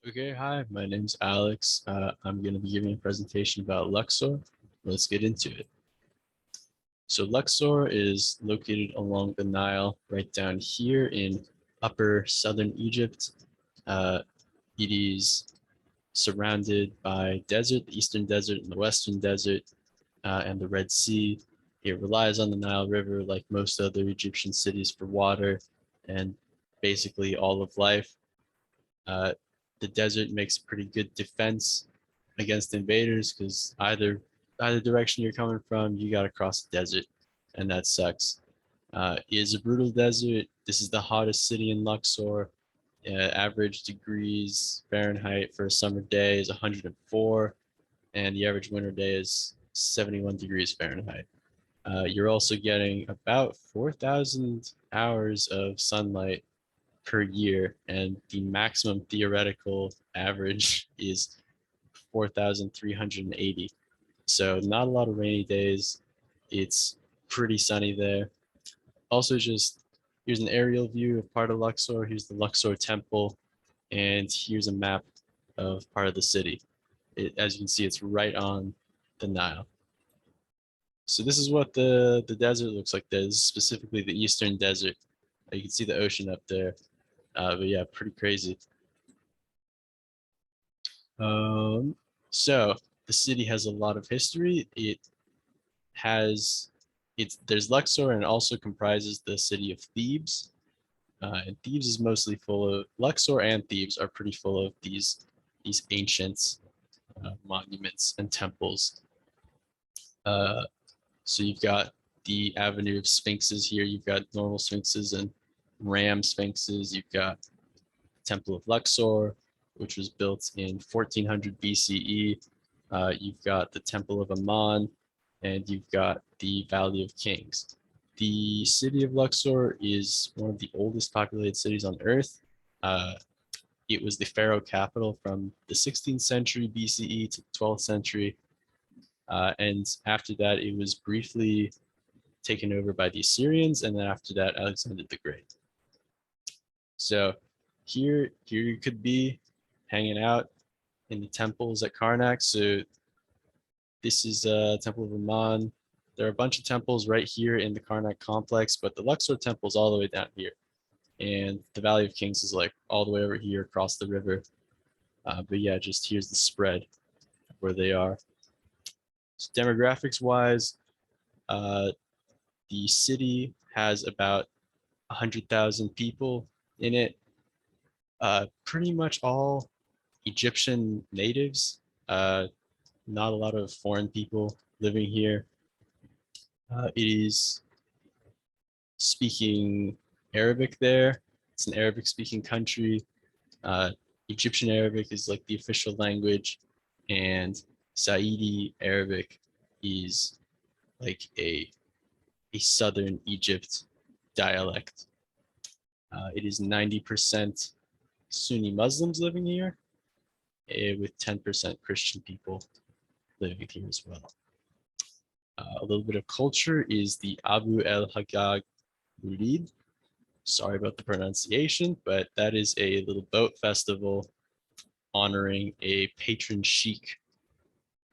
Okay, hi, my name's Alex. I'm going to be giving a presentation about Luxor. Let's get into it. So Luxor is located along the Nile right down here in upper southern Egypt. It is surrounded by desert, the eastern desert and the western desert, and the Red Sea. It relies on the Nile River like most other Egyptian cities for water and basically all of life. Uh, the desert makes a pretty good defense against invaders because either direction you're coming from, you got to cross the desert, and that sucks. It is a brutal desert. This is the hottest city in Luxor. Average degrees Fahrenheit for a summer day is 104, and the average winter day is 71 degrees Fahrenheit. You're also getting about 4,000 hours of sunlight per year, and the maximum theoretical average is 4,380. So not a lot of rainy days. It's pretty sunny there. Also, just here's an aerial view of part of Luxor. Here's the Luxor Temple, and here's a map of part of the city. As you can see, it's right on the Nile. So this is what the desert looks like. There's specifically the eastern desert. You can see the ocean up there. But yeah, pretty crazy. Um, so the city has a lot of history. Has there's Luxor, and it also comprises the city of Thebes. And Thebes is mostly full of Luxor, and Thebes are pretty full of these ancient monuments and temples. Uh, so you've got the Avenue of Sphinxes here. You've got normal sphinxes and ram sphinxes. You've got Temple of Luxor, which was built in 1400 BCE. You've got the Temple of Ammon, and you've got the Valley of Kings. The city of Luxor is one of the oldest populated cities on Earth. Uh, it was the pharaoh capital from the 16th century BCE to the 12th century. And after that, it was briefly taken over by the Assyrians, and then after that, Alexander the Great. So here you could be hanging out in the temples at Karnak. So this is Temple of Ammon. There are a bunch of temples right here in the Karnak complex, but the Luxor temple is all the way down here. And the Valley of Kings is like all the way over here across the river. But yeah, just here's the spread where they are. So demographics wise, uh, the city has about 100,000 people in it. Pretty much all Egyptian natives. Not a lot of foreign people living here. It is speaking Arabic there. It's an Arabic speaking country. Uh, Egyptian Arabic is like the official language, and Saidi Arabic is like a southern Egypt dialect. It is 90% Sunni Muslims living here, with 10% Christian people living here as well. A little bit of culture is the Abu el Hagag Ulid. Sorry about the pronunciation, but that is a little boat festival honoring a patron sheikh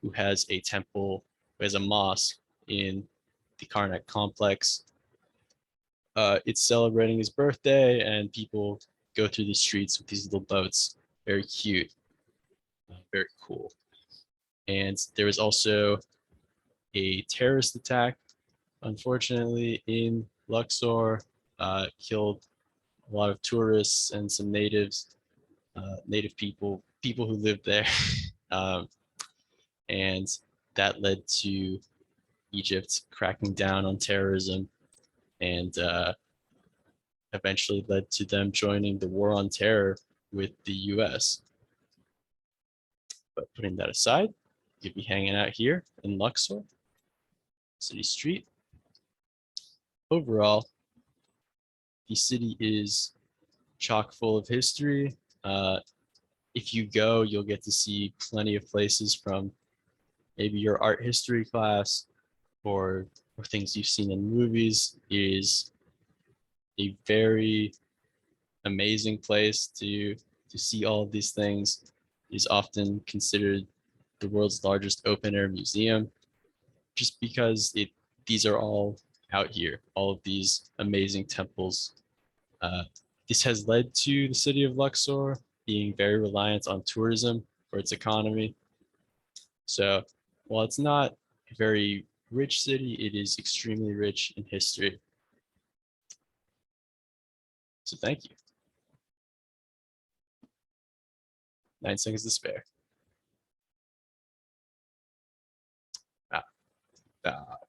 who has a temple, who has a mosque in the Karnak complex. It's celebrating his birthday, and people go through the streets with these little boats. Very cute, very cool. And there was also a terrorist attack, unfortunately, in Luxor. Killed a lot of tourists and some natives, native people who lived there. um, and that led to Egypt cracking down on terrorism, and eventually led to them joining the war on terror with the US. But putting that aside, you'd be hanging out here in Luxor, City Street. Overall, the city is chock full of history. If you go, you'll get to see plenty of places from maybe your art history class, or things you've seen in movies. It is a very amazing place to to see all of these things. It is often considered the world's largest open air museum, just because these are all out here, all of these amazing temples. Uh, this has led to the city of Luxor being very reliant on tourism for its economy. So while it's not a very rich city, it is extremely rich in history. So thank you. 9 seconds to spare. Ah, ah.